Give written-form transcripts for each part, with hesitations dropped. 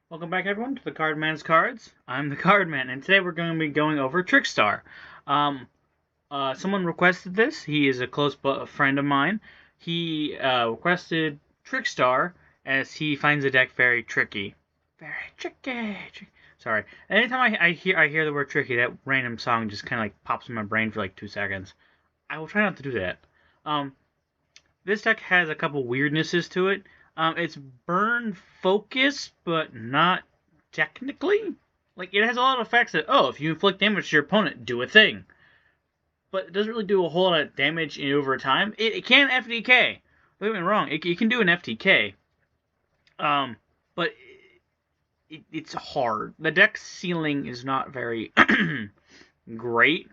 Welcome back, everyone, to the Cardman's Cards. I'm the Cardman, and today we're going to be going over Trickstar. Someone requested this. He is a close friend of mine. He requested Trickstar as he finds the deck very tricky. Very tricky. Sorry. Anytime I hear the word tricky, that random song just kind of like pops in my brain for like 2 seconds. I will try not to do that. This deck has a couple weirdnesses to it. It's burn focused, but not technically. Like, it has a lot of effects that, if you inflict damage to your opponent, do a thing. But it doesn't really do a whole lot of damage over time. It can FTK. Don't get me wrong, it can do an FTK. But it's hard. The deck ceiling is not very great.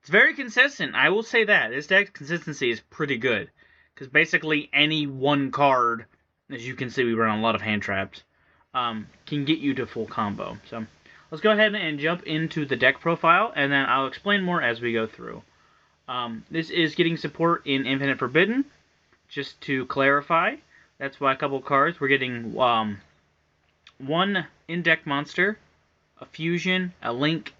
It's very consistent. I will say that. This deck consistency is pretty good. Because basically any one card, as you can see, we run a lot of hand traps, can get you to full combo. So let's go ahead and jump into the deck profile, and then I'll explain more as we go through. This is getting support in Infinite Forbidden, just to clarify. That's why a couple cards. We're getting one in-deck monster, a fusion, a link,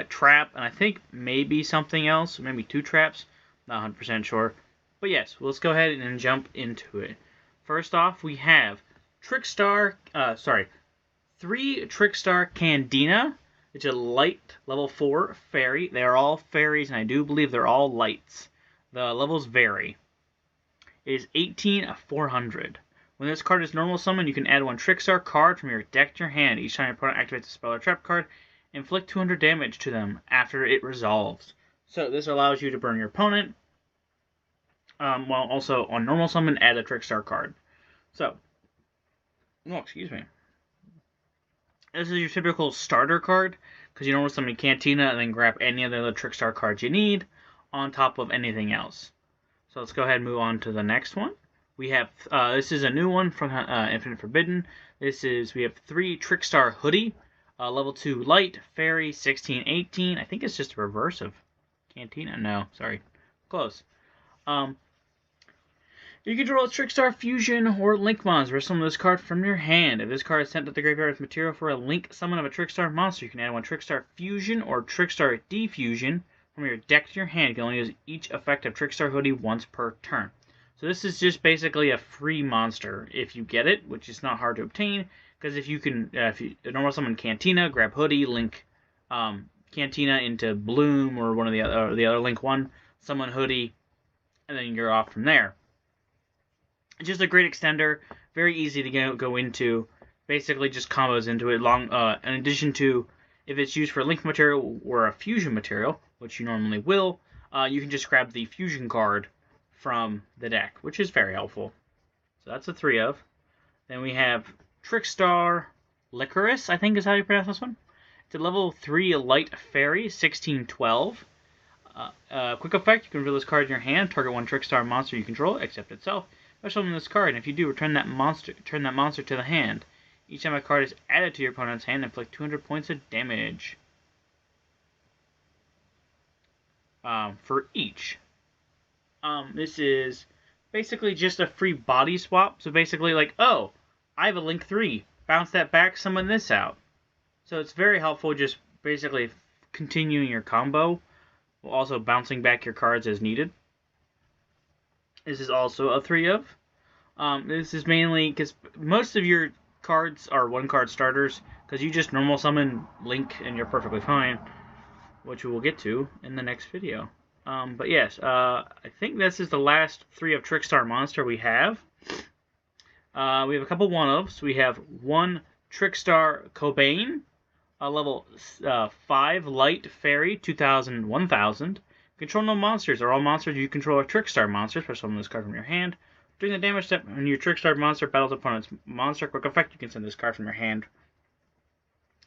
trap, and I think maybe something else, maybe 2 traps. Not 100% sure. But yes, let's go ahead and jump into it. First off, we have 3 Trickstar Candina. It's a light level 4 fairy. They are all fairies, and I do believe they're all lights. The levels vary. It is 18,400. When this card is normal summon, you can add 1 Trickstar card from your deck to your hand. Each time your opponent activates a spell or trap card, inflict 200 damage to them after it resolves. So this allows you to burn your opponent, while also on normal summon, add a Trickstar card. So, excuse me. This is your typical starter card, because you normal summon Cantina and then grab any of the other Trickstar cards you need on top of anything else. So let's go ahead and move on to the next one. We have, this is a new one from Infinite Forbidden. We have 3 Trickstar Hoodie, level 2 light, fairy, 1618. I think it's just a reverse of Cantina. No, sorry. Close. You can draw a Trickstar Fusion or Link monster or summon this card from your hand. If this card is sent to the graveyard with material for a Link summon of a Trickstar monster, you can add 1 Trickstar Fusion or Trickstar Diffusion from your deck to your hand. You can only use each effective Trickstar Hoodie once per turn. So this is just basically a free monster if you get it, which is not hard to obtain. Because if you normal summon Cantina, grab Hoodie, Link Cantina into Bloom or one of the other Link one, summon Hoodie, and then you're off from there. It's just a great extender, very easy to go into. Basically, just combos into it. In addition to, if it's used for a Link material or a Fusion material, which you normally will, you can just grab the Fusion card from the deck, which is very helpful. So that's a 3 of. Then we have Trickstar Lycoris, I think is how you pronounce this one. It's a level 3 light fairy, 1612. Quick effect: you can reveal this card in your hand, target 1 Trickstar monster you control, except itself. Summon this card, and if you do, return that monster to the hand. Each time a card is added to your opponent's hand, inflict 200 points of damage for each. This is basically just a free body swap. So basically, like, I have a Link 3, bounce that back, summon this out. So it's very helpful, just basically continuing your combo, while also bouncing back your cards as needed. This is also a 3 of. This is mainly because most of your cards are 1-card starters, because you just normal summon Link and you're perfectly fine, which we will get to in the next video. But yes, I think this is the last 3 of Trickstar monster we have. We have a couple 1-ofs. We have 1 Trickstar Corobane, a level 5 light fairy, 2000, 1000. Control no monsters, or all monsters you control are Trickstar monsters. Press summon this card from your hand. During the damage step, when your Trickstar monster battles opponent's monster, quick effect, you can send this card from your hand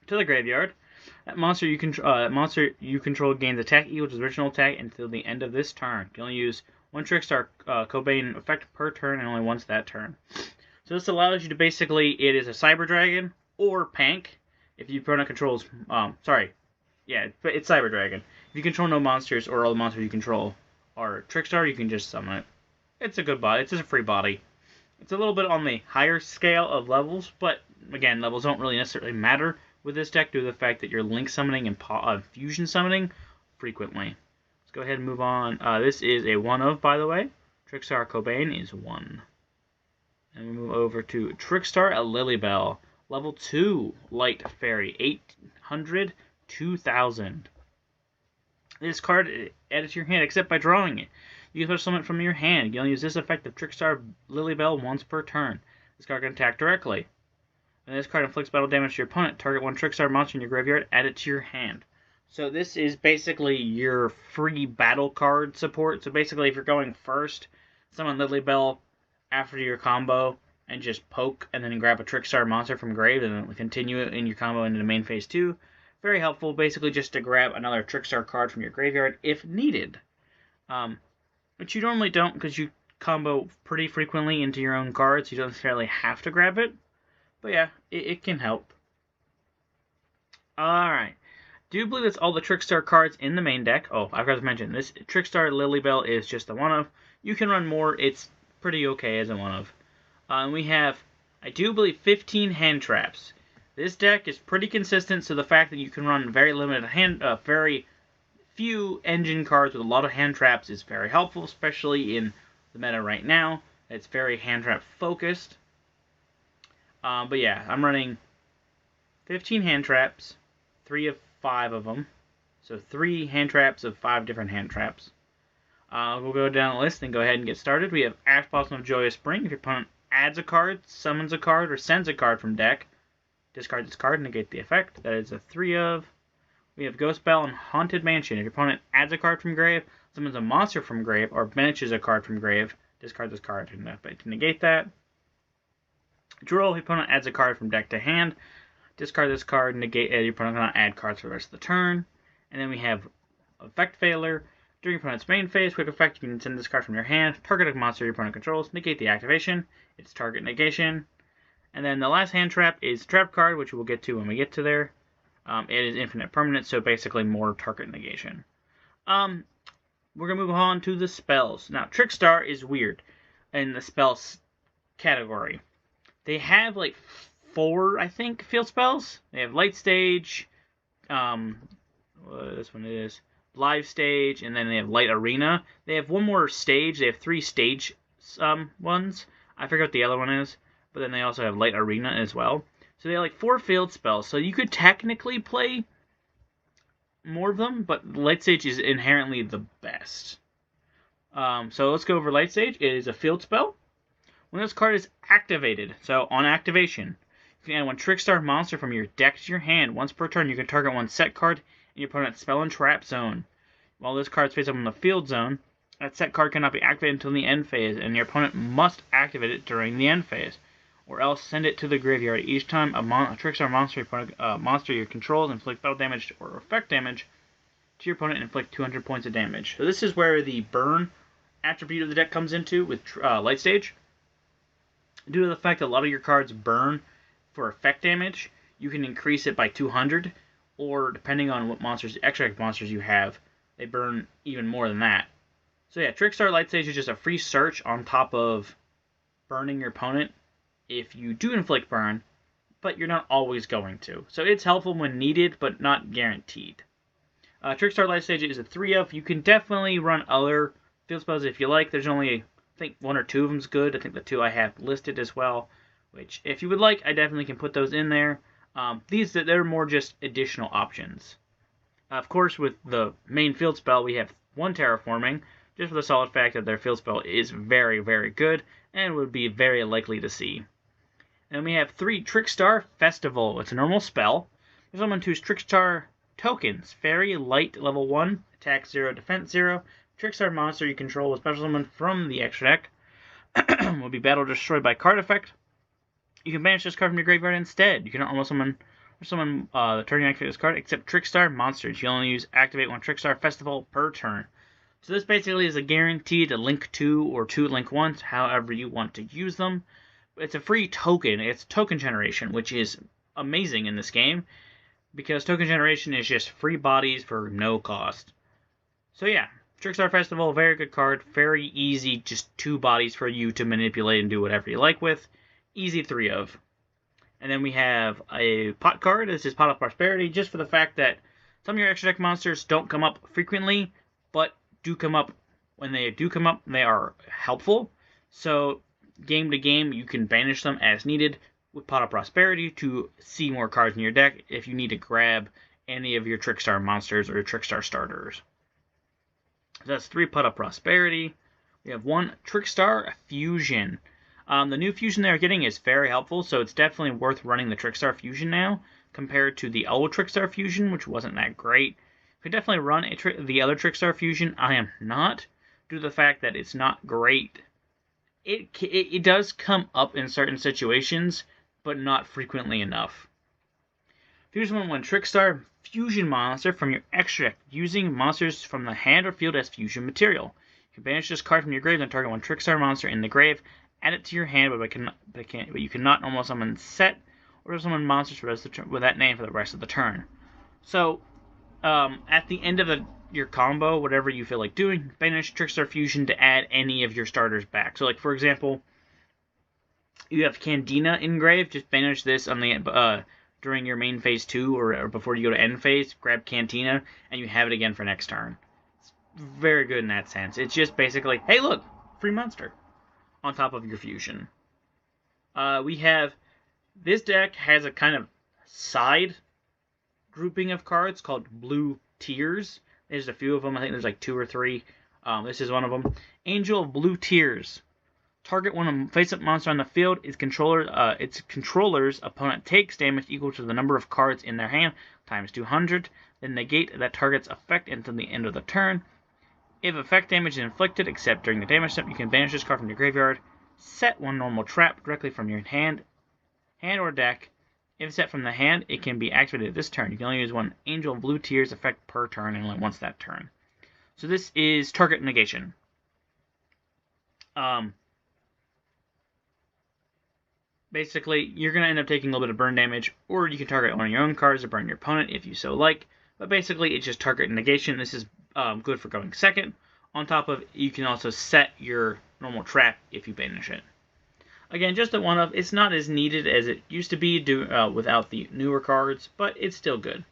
to the graveyard. That monster you control gains attack equal to its original attack until the end of this turn. You can only use 1 Trickstar Corobane effect per turn, and only once that turn. So this allows you to basically, it is a Cyber Dragon or Pank if your opponent controls. It's Cyber Dragon. If you control no monsters, or all the monsters you control are Trickstar, you can just summon it. It's a good body. It's just a free body. It's a little bit on the higher scale of levels, but again, levels don't really necessarily matter with this deck due to the fact that you're link summoning and fusion summoning frequently. Let's go ahead and move on. This is a 1 of, by the way. Trickstar Corobane is 1. And we move over to Trickstar Lilybell. Level 2 Light Fairy. 800, 2000. This card added to your hand except by drawing it. You can special summon it from your hand. You can only use this effect of Trickstar Lilybell once per turn. This card can attack directly. When this card inflicts battle damage to your opponent, target one Trickstar monster in your graveyard, add it to your hand. So this is basically your free battle card support. So basically if you're going first, summon Lilybell after your combo and just poke and then grab a Trickstar monster from grave and then continue it in your combo into the main phase 2. Very helpful, basically just to grab another Trickstar card from your graveyard if needed. Which you normally don't because you combo pretty frequently into your own cards. You don't necessarily have to grab it. But yeah, it can help. Alright. Do believe that's all the Trickstar cards in the main deck. Oh, I forgot to mention, this Trickstar Lilybell is just a 1 of. You can run more. It's pretty okay as a 1 of. We have, I do believe, 15 hand traps. This deck is pretty consistent, so the fact that you can run very limited very few engine cards with a lot of hand traps is very helpful, especially in the meta right now. It's very hand trap focused. But yeah, I'm running 15 hand traps, 3 of 5 of them. So 3 hand traps of 5 different hand traps. We'll go down the list and go ahead and get started. We have Ash Blossom of Joyous Spring. If your opponent adds a card, summons a card, or sends a card from deck, discard this card and negate the effect. That is a 3 of. We have Ghost Belle and Haunted Mansion. If your opponent adds a card from grave, summons a monster from grave, or banishes a card from grave, discard this card to negate that. Droll, if your opponent adds a card from deck to hand, discard this card, negate your opponent cannot add cards for the rest of the turn. And then we have Effect Failure. During your opponent's main phase, quick effect, you can send this card from your hand, target a monster your opponent controls, negate the activation. It's target negation. And then the last hand trap is Trap card, which we'll get to when we get to there. It is infinite permanent, so basically more target negation. We're going to move on to the spells. Now, Trickstar is weird in the spells category. They have like 4, I think, field spells. They have Light Stage, this one is Live Stage, and then they have Light Arena. They have one more stage. They have 3 stage ones. I forget what the other one is, but then they also have Light Arena as well. So they have like 4 field spells. So you could technically play more of them, but Light Stage is inherently the best. So let's go over Light Stage. It is a field spell. When this card is activated, so on activation, you can add one Trickstar monster from your deck to your hand. Once per turn, you can target one set card in your opponent's spell and trap zone. While this card is face up in the field zone, that set card cannot be activated until the end phase, and your opponent must activate it during the end phase, or else send it to the graveyard. Each time a Trickstar monster your controls inflict battle damage or effect damage to your opponent and inflict 200 points of damage. So this is where the burn attribute of the deck comes into with Light Stage. Due to the fact that a lot of your cards burn for effect damage, you can increase it by 200, or depending on what extra monsters you have, they burn even more than that. So yeah, Trickstar Light Stage is just a free search on top of burning your opponent if you do inflict burn, but you're not always going to. So it's helpful when needed, but not guaranteed. Trickstar Light Stage is a 3 of. You can definitely run other field spells if you like. There's only, I think, 1 or 2 of them's good. I think the 2 I have listed as well, which if you would like, I definitely can put those in there. They're more just additional options. Of course, with the main field spell, we have 1 Terraforming, just for the solid fact that their field spell is very, very good, and would be very likely to see. And we have 3 Trickstar Festival. It's a normal spell. There's someone who's Trickstar tokens. Fairy, Light, level 1, attack 0, defense 0. Trickstar monster you control with special summon from the extra deck will be battle destroyed by card effect. You can banish this card from your graveyard instead. You can almost summon the turn you activate this card, except Trickstar monsters. You only activate 1 Trickstar Festival per turn. So this basically is a guarantee to link 2 or 2 link 1s, however you want to use them. It's a free token. It's token generation, which is amazing in this game, because token generation is just free bodies for no cost. So yeah, Trickstar Festival, very good card. Very easy, just 2 bodies for you to manipulate and do whatever you like with. Easy 3 of. And then we have a pot card. This is Pot of Prosperity, just for the fact that some of your extra deck monsters don't come up frequently, but do come up. When they do come up, they are helpful. So, game to game, you can banish them as needed with Pot of Prosperity to see more cards in your deck if you need to grab any of your Trickstar monsters or your Trickstar starters. So that's 3 Pot of Prosperity. We have 1 Trickstar Fusion. The new Fusion they're getting is very helpful, so it's definitely worth running the Trickstar Fusion now, compared to the old Trickstar Fusion, which wasn't that great. You could definitely run the other Trickstar Fusion. I am not, due to the fact that it's not great. It does come up in certain situations, but not frequently enough. Fusion 1 Trickstar Fusion monster from your extra deck, using monsters from the hand or field as fusion material. You can banish this card from your grave and target 1 Trickstar monster in the grave. Add it to your hand, but you cannot normal summon set or summon monsters for the rest of the turn, with that name for the rest of the turn. So, at the end of your combo, whatever you feel like doing, banish Trickstar Fusion to add any of your starters back. So, like for example, you have Candina in grave. Just banish this on the during your main phase 2 or before you go to end phase. Grab Cantina and you have it again for next turn. It's very good in that sense. It's just basically, hey, look, free monster on top of your fusion. We have this deck has a kind of side grouping of cards called Blue Tears. There's a few of them. I think there's like 2 or 3. This is one of them. Angel of Blue Tears. Target one face-up monster on the field. Its controller's opponent takes damage equal to the number of cards in their hand times 200. Then negate that target's effect until the end of the turn. If effect damage is inflicted, except during the damage step, you can banish this card from your graveyard. Set 1 normal trap directly from your hand or deck. If set from the hand, it can be activated this turn. You can only use 1 Angel of Blue Tears effect per turn, and only once that turn. So this is target negation. Basically, you're going to end up taking a little bit of burn damage, or you can target one of your own cards to burn your opponent if you so like. But basically, it's just target negation. This is good for going second. On top of, you can also set your normal trap if you banish it. Again, just a one of. It's not as needed as it used to be without the newer cards, but it's still good.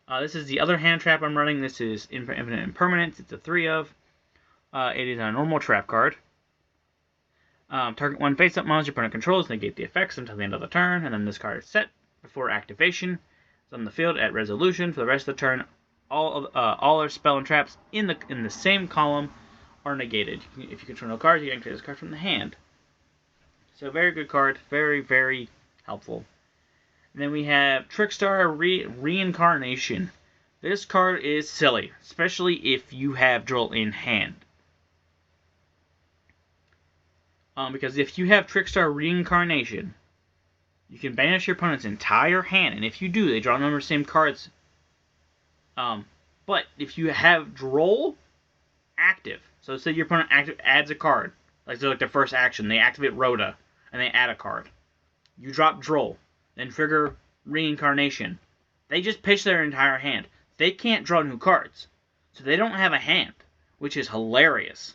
This is the other hand trap I'm running. This is Infinite Impermanence. It's a 3 of. It is a normal trap card. Target 1 face-up monster opponent controls, negate the effects until the end of the turn, and then this card is set before activation. It's on the field at resolution for the rest of the turn. All our spell and traps in the same column are negated. If you control no cards, you can activate this card from the hand. So very good card, very, very helpful. And then we have Trickstar Reincarnation. This card is silly, especially if you have Droll in hand. Because if you have Trickstar Reincarnation, you can banish your opponent's entire hand, and if you do, they draw a number of same cards. But if you have Droll active, so say your opponent adds a card, like their first action, they activate Rhoda, and they add a card. You drop Droll, then trigger Reincarnation. They just pitch their entire hand. They can't draw new cards, so they don't have a hand, which is hilarious.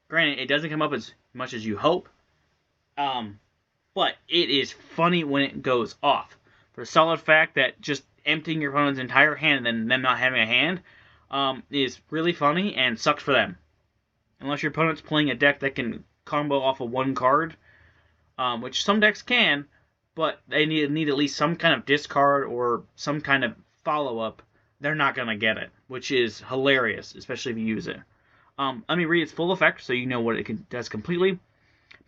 Granted, it doesn't come up as much as you hope, but it is funny when it goes off. For the solid fact that just emptying your opponent's entire hand and then them not having a hand is really funny and sucks for them. Unless your opponent's playing a deck that can combo off of 1 card, which some decks can, but they need at least some kind of discard or some kind of follow-up, they're not going to get it, which is hilarious, especially if you use it. Let me read its full effect so you know what it does completely.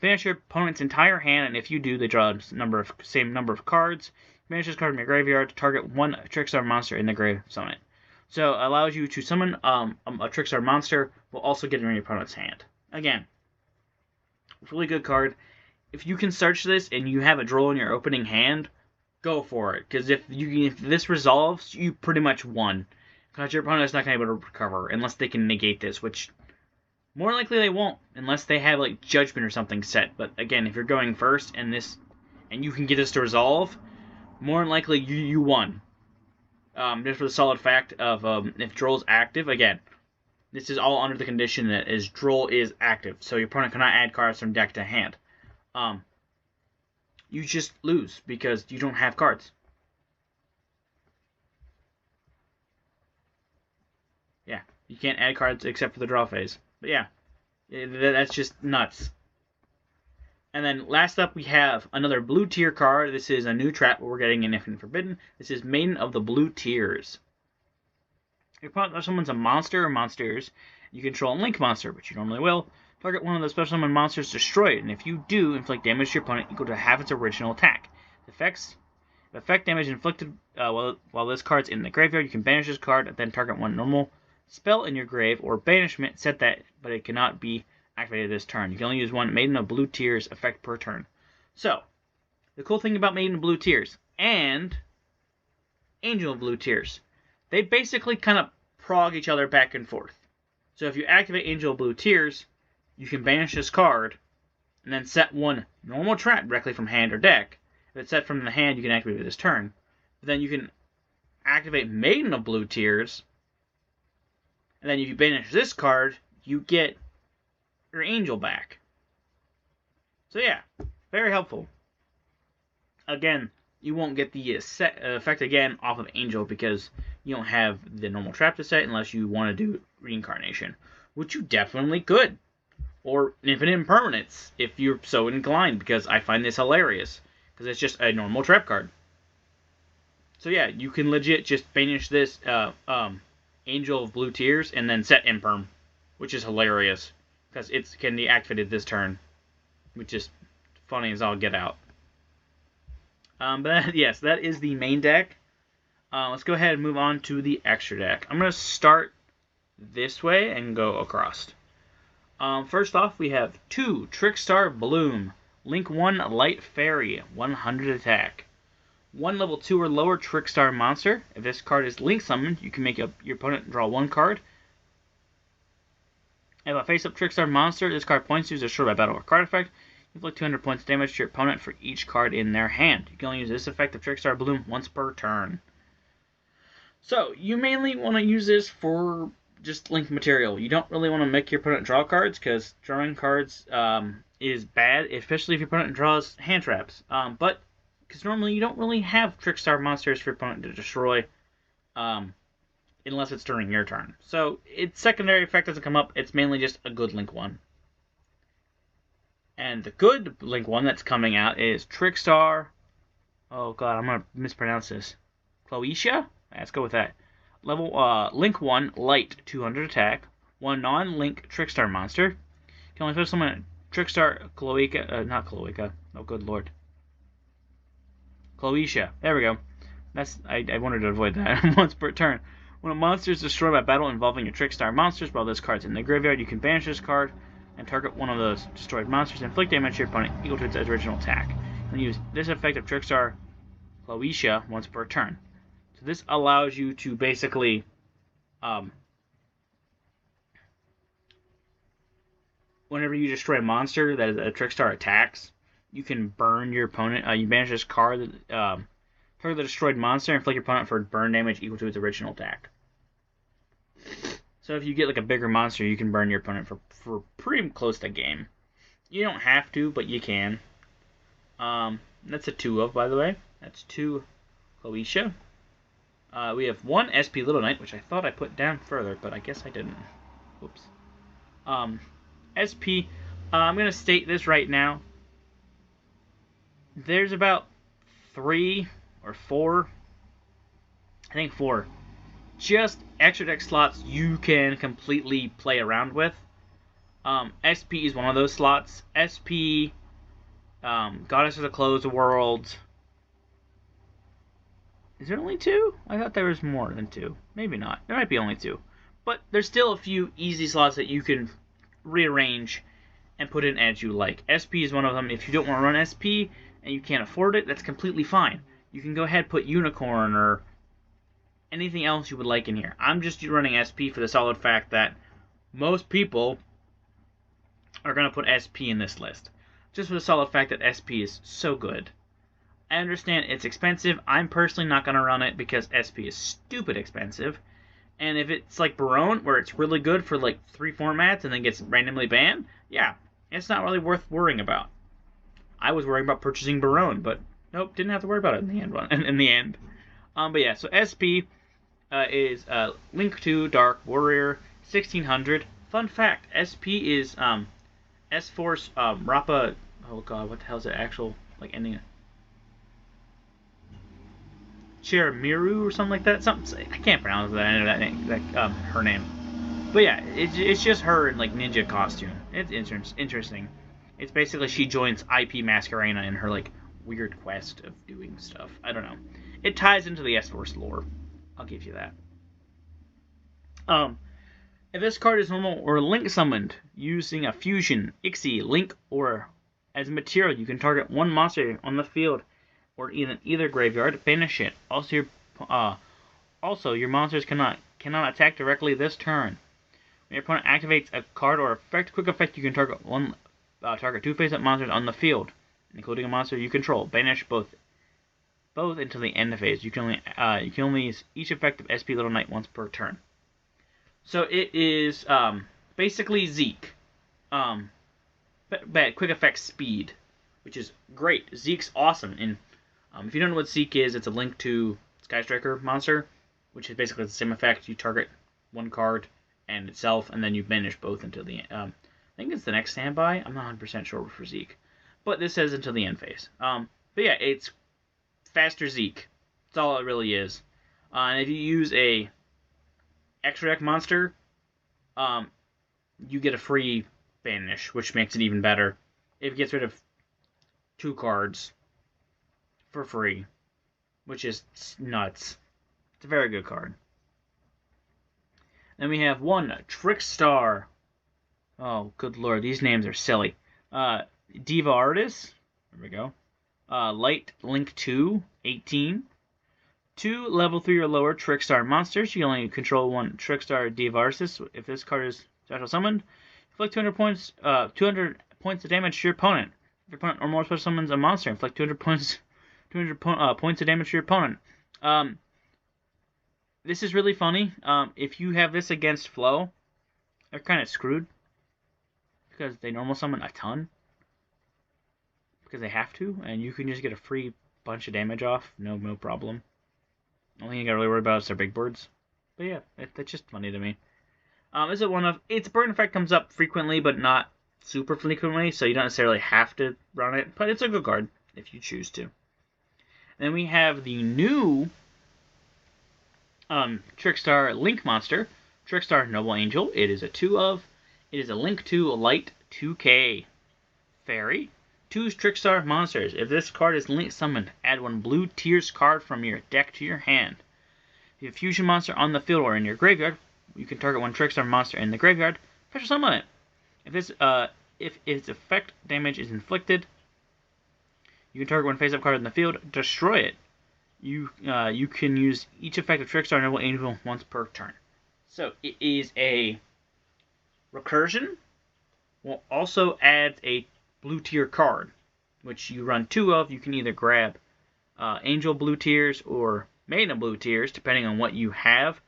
Banish your opponent's entire hand, and if you do, they draw the same number of cards. Banish this card from your graveyard to target 1 Trickstar monster in the grave. Summon it. So it allows you to summon a Trickstar monster while also getting in your opponent's hand. Again, really good card. If you can search this and you have a Droll in your opening hand, go for it. Because if this resolves, you pretty much won. Because your opponent's not going to be able to recover unless they can negate this, which more likely they won't unless they have like Judgment or something set. But again, if you're going first and you can get this to resolve, more than likely you won. Just for the solid fact of if Droll's active, again, this is all under the condition that Droll is active, so your opponent cannot add cards from deck to hand. You just lose because you don't have cards. Yeah, you can't add cards except for the draw phase. But yeah, that's just nuts. And then last up we have another blue tier card. This is a new trap we're getting in Infinite Forbidden. This is Maiden of the Blue Tears. If someone's a monster or monsters, you control a link monster, which you normally will. Target one of the special summon monsters, destroy it, and if you do, inflict damage to your opponent equal to half its original attack. Effect damage inflicted while this card's in the graveyard, you can banish this card and then target one normal spell in your grave or banishment, set that, but it cannot be activated this turn. You can only use one Maiden of Blue Tears effect per turn. So, the cool thing about Maiden of Blue Tears and Angel of Blue Tears, they basically kind of prog each other back and forth. So if you activate Angel of Blue Tears, you can banish this card, and then set one normal trap directly from hand or deck. If it's set from the hand, you can activate it this turn. But then you can activate Maiden of Blue Tears, and then if you banish this card, you get your Angel back. So yeah, very helpful. Again, you won't get the effect again off of Angel because you don't have the normal trap to set unless you want to do Reincarnation, which you definitely could. Or Infinite Impermanence, if you're so inclined, because I find this hilarious, because it's just a normal trap card. So yeah, you can legit just banish this Angel of Blue Tears and then set Imperm, which is hilarious, because it can be activated this turn, which is funny as all get out. But yes, that is the main deck. Let's go ahead and move on to the extra deck. I'm going to start this way and go across. First off, we have 2 Trickstar Bloom, Link 1 Light Fairy, 100 attack. 1 level 2 or lower Trickstar monster. If this card is link summoned, you can make your opponent draw 1 card. If a face-up Trickstar monster this card points to is destroyed by battle or card effect, you inflict 200 points of damage to your opponent for each card in their hand. You can only use this effect of Trickstar Bloom once per turn. So, you mainly want to use this for just link material. You don't really want to make your opponent draw cards, because drawing cards is bad, especially if your opponent draws hand traps. But, because normally you don't really have Trickstar monsters for your opponent to destroy, unless it's during your turn. So, its secondary effect doesn't come up, it's mainly just a good link one. And the good link one that's coming out is Trickstar... Oh god, I'm going to mispronounce this. Colchica? Let's go with that. Link 1, Light, 200 attack. 1 non-link Trickstar monster. You can only put someone Trickstar Colchica, not Colchica. Oh, good lord. Colchica. There we go. I wanted to avoid that. Once per turn. When a monster is destroyed by battle involving your Trickstar monsters while this card's in the graveyard, you can banish this card and target one of those destroyed monsters and inflict damage to your opponent equal to its original attack. And use this effect of Trickstar Colchica once per turn. So this allows you to basically whenever you destroy a monster that a Trickstar attacks, you can burn your opponent. You banish this card, target the destroyed monster, and inflict your opponent for burn damage equal to its original attack. So if you get like a bigger monster, you can burn your opponent for pretty close to game. You don't have to, but you can. That's a 2 of, by the way. That's 2 Colchica. We have 1 SP Little Knight, which I thought I put down further, but I guess I didn't. Whoops. SP, I'm going to state this right now. There's about 3 or 4, I think 4, just extra deck slots you can completely play around with. SP is one of those slots. SP, Goddess of the Closed World. Is there only 2? I thought there was more than 2. Maybe not. There might be only 2. But there's still a few easy slots that you can rearrange and put in as you like. SP is one of them. If you don't want to run SP and you can't afford it, that's completely fine. You can go ahead and put Unicorn or anything else you would like in here. I'm just running SP for the solid fact that most people are going to put SP in this list. Just for the solid fact that SP is so good. I understand it's expensive. I'm personally not going to run it because SP is stupid expensive. And if it's like Barone, where it's really good for like 3 formats and then gets randomly banned, yeah, it's not really worth worrying about. I was worrying about purchasing Barone, but nope, didn't have to worry about it in the end. But yeah, so SP is Link 2 Dark Warrior 1600. Fun fact: SP is S-Force Rappa. Oh god, what the hell is the actual like ending? Chiramiru or something like that. Something I can't pronounce that name. Her name. But yeah, it's just her in like ninja costume. It's interesting. It's basically she joins IP Masquerena in her like weird quest of doing stuff. I don't know. It ties into the S-Force lore. I'll give you that. If this card is normal or link summoned using a fusion, Ixie, link, or as material, you can target one monster on the field or in either graveyard, banish it. Also, your monsters cannot attack directly this turn. When your opponent activates a card or quick effect, you can target target 2 face-up monsters on the field, including a monster you control. Banish both until the end of phase. You can only use each effect of SP Little Knight once per turn. So it is basically Zeke, but quick effect speed, which is great. Zeke's awesome. And if you don't know what Zeke is, it's a Link to Sky Striker monster, which is basically the same effect. You target one card and itself, and then you banish both until the end. I think it's the next standby. I'm not 100% sure for Zeke, but this says until the end phase. But yeah, it's faster Zeke. That's all it really is. And if you use a extra deck monster, you get a free banish, which makes it even better. It gets rid of 2 cards for free, which is nuts. It's a very good card. Then we have one Trickstar. Oh, good lord, these names are silly. Divaridis. There we go. Light Link 2, 18. 2 level 3 or lower Trickstar monsters. You can only control one Trickstar Divaridis. If this card is special summoned, inflict 200 points of damage to your opponent. If your opponent or more special summons a monster, inflict 200 points of damage to your opponent. This is really funny. If you have this against Flow, they're kind of screwed because they normal summon a ton because they have to, and you can just get a free bunch of damage off, no problem. Only thing you gotta really worry about is their big birds. But yeah, that's just funny to me. Its burn effect comes up frequently, but not super frequently, so you don't necessarily have to run it, but it's a good card if you choose to. Then we have the new Trickstar Link monster, Trickstar Noble Angel. It is a 2-of. It is a Link 2 Light 2K Fairy. 2 Trickstar monsters. If this card is Link summoned, add 1 blue Tears card from your deck to your hand. If you have a fusion monster on the field or in your graveyard, you can target 1 Trickstar monster in the graveyard, special summon it. If its effect damage is inflicted, you can target 1 face-up card in the field, destroy it. You can use each effect of Trickstar Noble Angel once per turn. So it is a recursion. Will also add a blue tier card, which you run 2 of. You can either grab Angel blue tiers or Maiden blue tiers, depending on what you have.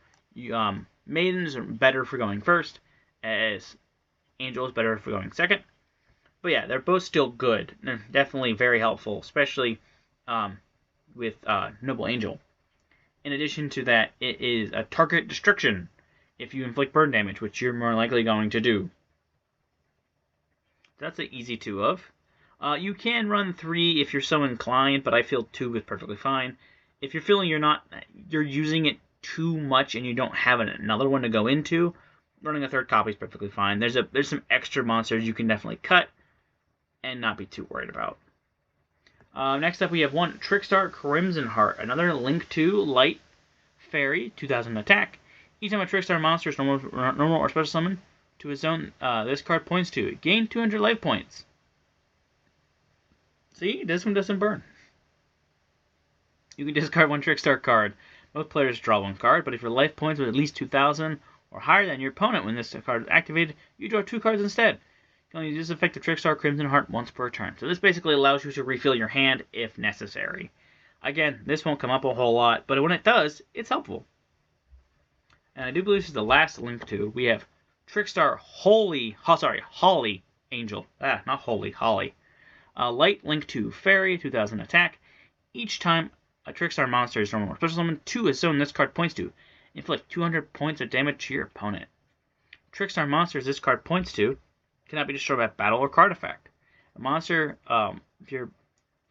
Maidens are better for going first, as Angel is better for going second. But yeah, they're both still good. They're definitely very helpful, especially with Noble Angel. In addition to that, it is a target destruction if you inflict burn damage, which you're more likely going to do. That's an easy 2-of. You can run 3 if you're so inclined, but I feel 2 is perfectly fine. If you're feeling you're using it too much and you don't have another one to go into, running a 3rd copy is perfectly fine. There's some extra monsters you can definitely cut and not be too worried about. Next up, we have 1 Trickstar Crimson Heart, another Link 2 Light Fairy, 2000 attack. Each time a Trickstar monster is normal or special summon to his zone, this card points to it. Gain 200 life points. See, this one doesn't burn. You can discard 1 Trickstar card. Both players draw 1 card, but if your life points are at least 2,000 or higher than your opponent when this card is activated, you draw 2 cards instead. You can only use this effect of Trickstar Crimson Heart once per turn. So this basically allows you to refill your hand if necessary. Again, this won't come up a whole lot, but when it does, it's helpful. And I do believe this is the last link to. We have Trickstar Holly Angel. Not Holy, Holly. Light link to Fairy, 2000 attack. Each time a Trickstar monster is normal or special summon, 2 is shown this card points to. Inflict 200 points of damage to your opponent. Trickstar monsters this card points to cannot be destroyed by battle or card effect. A monster, if your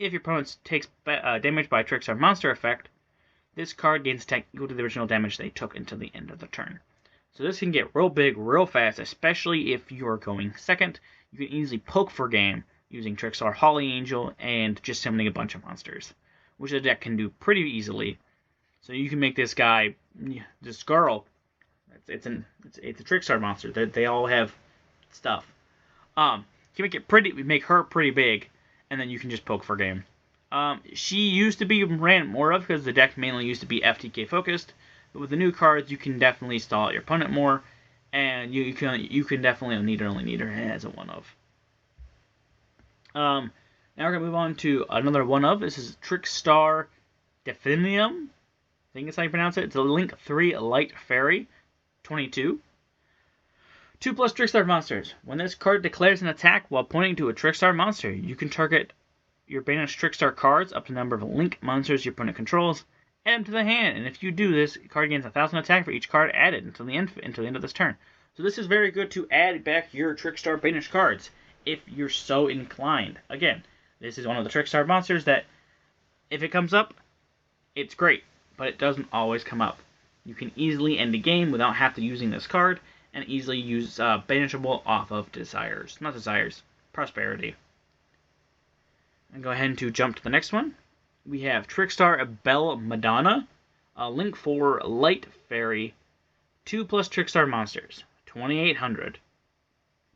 opponent takes damage by a Trickstar monster effect, this card gains attack equal to the original damage they took until the end of the turn. So this can get real big real fast, especially if you're going second. You can easily poke for game using Trickstar Holly Angel and just summoning a bunch of monsters, which the deck can do pretty easily. So you can make this guy, this girl, it's a Trickstar monster. They all have stuff. You can make her pretty big, and then you can just poke for game. She used to be ran more of because the deck mainly used to be FTK focused, but with the new cards, you can definitely stall out your opponent more, and you can definitely only need her as a one of. Now we're gonna move on to another one of. This is Trickstar Delfiendium. I think that's how you pronounce it. It's a Link 3 Light Fairy, 22. 2+ Trickstar monsters. When this card declares an attack while pointing to a Trickstar monster, you can target your banished Trickstar cards up to the number of Link monsters your opponent controls, add them to the hand, and if you do this, the card gains 1,000 attack for each card added until the end of this turn. So this is very good to add back your Trickstar banished cards if you're so inclined. Again, this is one of the Trickstar monsters that, if it comes up, it's great, but it doesn't always come up. You can easily end the game without having to using this card, and easily use banishable off of Prosperity. And go ahead and jump to the next one. We have Trickstar Belle Madonna, a Link 4 Light Fairy, 2+ Trickstar monsters, 2,800.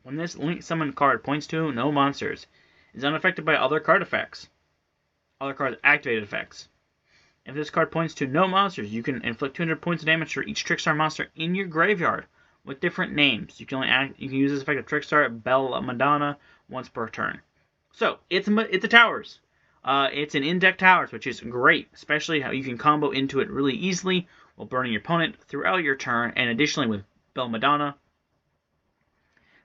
When this Link summon card points to no monsters, is unaffected by other card effects. Other cards activated effects. If this card points to no monsters, you can inflict 200 points of damage for each Trickstar monster in your graveyard with different names. You can use this effect of Trickstar Belle Madonna once per turn. So it's a towers. It's an in-deck towers, which is great, especially how you can combo into it really easily while burning your opponent throughout your turn, and additionally with Belle Madonna.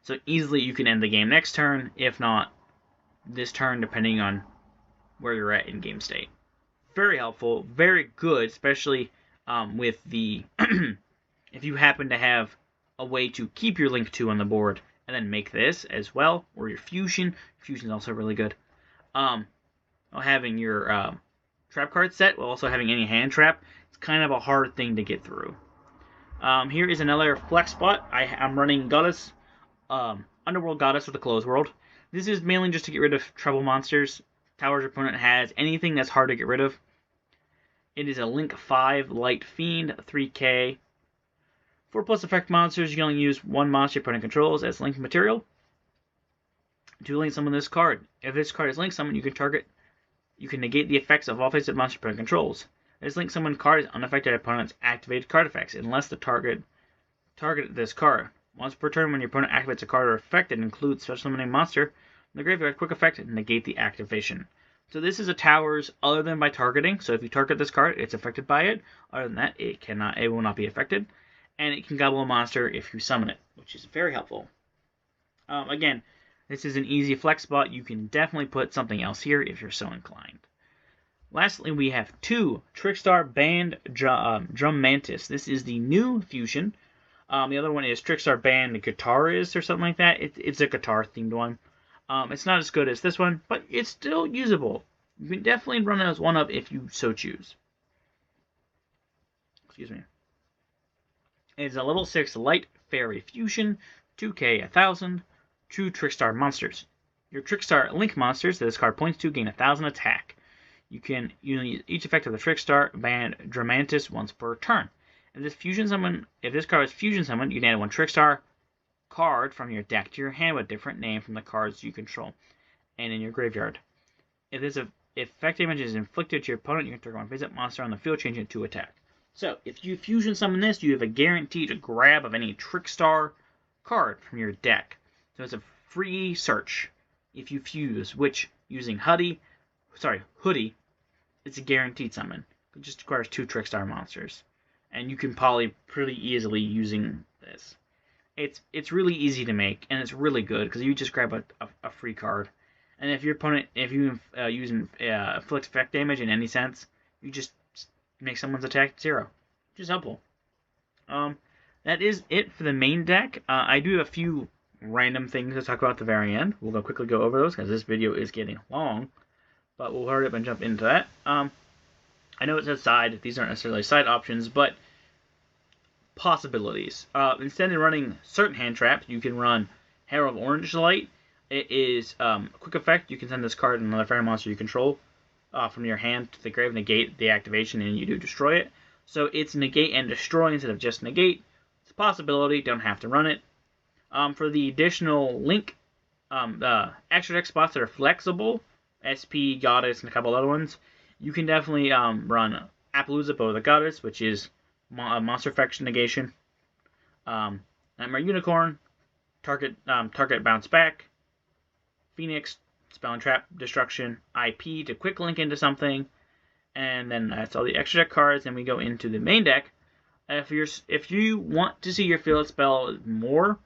So easily you can end the game next turn, if not this turn, depending on where you're at in game state. Very helpful, very good, especially with the if you happen to have a way to keep your Link 2 on the board and then make this as well, or your Fusion. Fusion is also really good. Having your trap card set while also having any hand trap, it's kind of a hard thing to get through. Here is another flex spot. I'm running Goddess, Underworld Goddess of the Closed World. This is mainly just to get rid of trouble monsters. Towers your opponent has, anything that's hard to get rid of. It is a Link 5 Light Fiend, 3k. 4+ effect monsters, you can only use one monster your opponent controls as link material. To link summon this card. If this card is link summoned, you can negate the effects of all faces monster opponent controls. This link summon card is unaffected by opponent's activated card effects, unless the target this card. Once per turn, when your opponent activates a card or effect that includes special summoning monster in the graveyard, quick effect and negate the activation. So this is a towers other than by targeting. So if you target this card, it's affected by it. Other than that, it will not be affected. And it can gobble a monster if you summon it, which is very helpful. Again, this is an easy flex spot. You can definitely put something else here if you're so inclined. Lastly, we have 2 Trickstar Band Drummatis. This is the new fusion. The other one is Trickstar Band Guitarist or something like that. It's a guitar-themed one. It's not as good as this one, but it's still usable. You can definitely run it as one of if you so choose. Excuse me. It's a level 6 Light Fairy Fusion, 2k 1,000, 2 Trickstar monsters. Your Trickstar Link monsters that this card points to gain 1,000 attack. You can use each effect of the Trickstar Band Drummatis once per turn. If this card is Fusion summoned, you can add one Trickstar card from your deck to your hand with a different name from the cards you control and in your graveyard. If effect damage is inflicted to your opponent, you can target one visit monster on the field, change it to attack. So, if you Fusion summon this, you have a guaranteed grab of any Trickstar card from your deck. So it's a free search if you fuse, which using Hoodie, it's a guaranteed summon. It just requires 2 Trickstar monsters, and you can poly pretty easily using this. It's really easy to make, and it's really good because you just grab a free card, and if your opponent, if you using inflict effect damage in any sense, you just make someone's attack 0, which is helpful. That is it for the main deck. I do have a few random things to talk about at the very end. We'll quickly go over those because this video is getting long, but we'll hurry up and jump into that. I know it says side. These aren't necessarily side options, but possibilities. Instead of running certain hand traps, you can run Herald of Orange Light. It is a quick effect. You can send this card and another fairy monster you control from your hand to the grave, negate the activation, and you do destroy it. So it's negate and destroy instead of just negate. It's a possibility. Don't have to run it. For the additional link, extra deck spots that are flexible, SP, Goddess, and a couple other ones, you can definitely run Appaloosa, Bow of the Goddess, which is monster effect negation. Nightmare Unicorn, target bounce back. Phoenix, spell and trap destruction. IP to quick link into something. And then that's all the extra deck cards. And we go into the main deck. If you want to see your field spell more,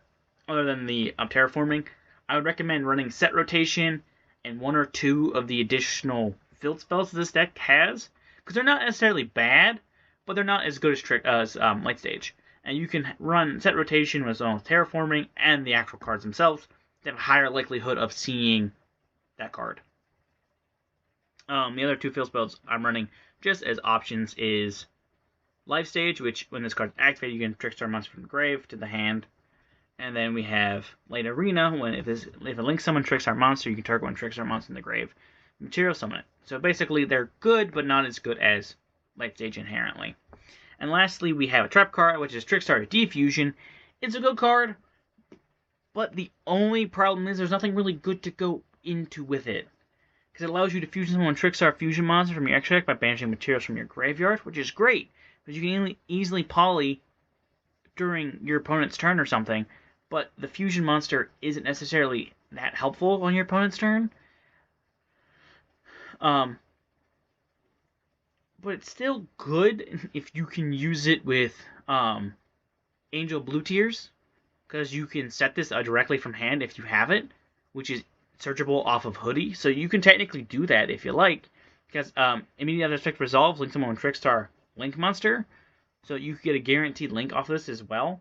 other than the Terraforming, I would recommend running set rotation and 1 or 2 of the additional field spells this deck has, because they're not necessarily bad, but they're not as good as Light Stage. And you can run set rotation with Terraforming and the actual cards themselves to have a higher likelihood of seeing that card. The other 2 field spells I'm running just as options is Life Stage, which when this card is activated, you can Trickstar monster from the grave to the hand. And then we have Light Arena, when if a link summon Trickstar monster, you can target 1 Trickstar monster in the grave. Material summon it. So basically, they're good, but not as good as Light Stage inherently. And lastly, we have a trap card, which is Trickstar Fusion. It's a good card, but the only problem is there's nothing really good to go into with it. Because it allows you to fusion someone Trickstar Fusion monster from your extra deck by banishing materials from your graveyard, which is great. Because you can easily poly during your opponent's turn or something, but the fusion monster isn't necessarily that helpful on your opponent's turn. But it's still good if you can use it with Angel Blue Tears, because you can set this directly from hand if you have it, which is searchable off of Hoodie. So you can technically do that if you like, because immediate other effect resolves, link someone with Trickstar Link monster, so you can get a guaranteed link off this as well.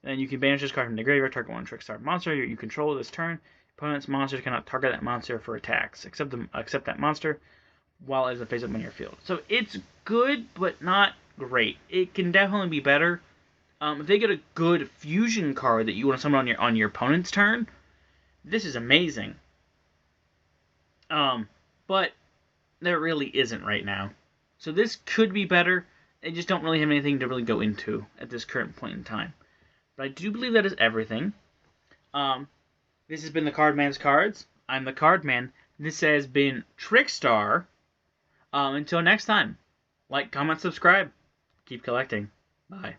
And then you can banish this card from the graveyard, target 1 Trickstar monster you control this turn. Opponent's monsters cannot target that monster for attacks, except that monster while it's face up on your field. So it's good, but not great. It can definitely be better. If they get a good fusion card that you want to summon on your opponent's turn, this is amazing. But there really isn't right now. So this could be better. I just don't really have anything to really go into at this current point in time. But I do believe that is everything. This has been the Cardman's Cards. I'm the Cardman. This has been Trickstar. Until next time, like, comment, subscribe. Keep collecting. Bye.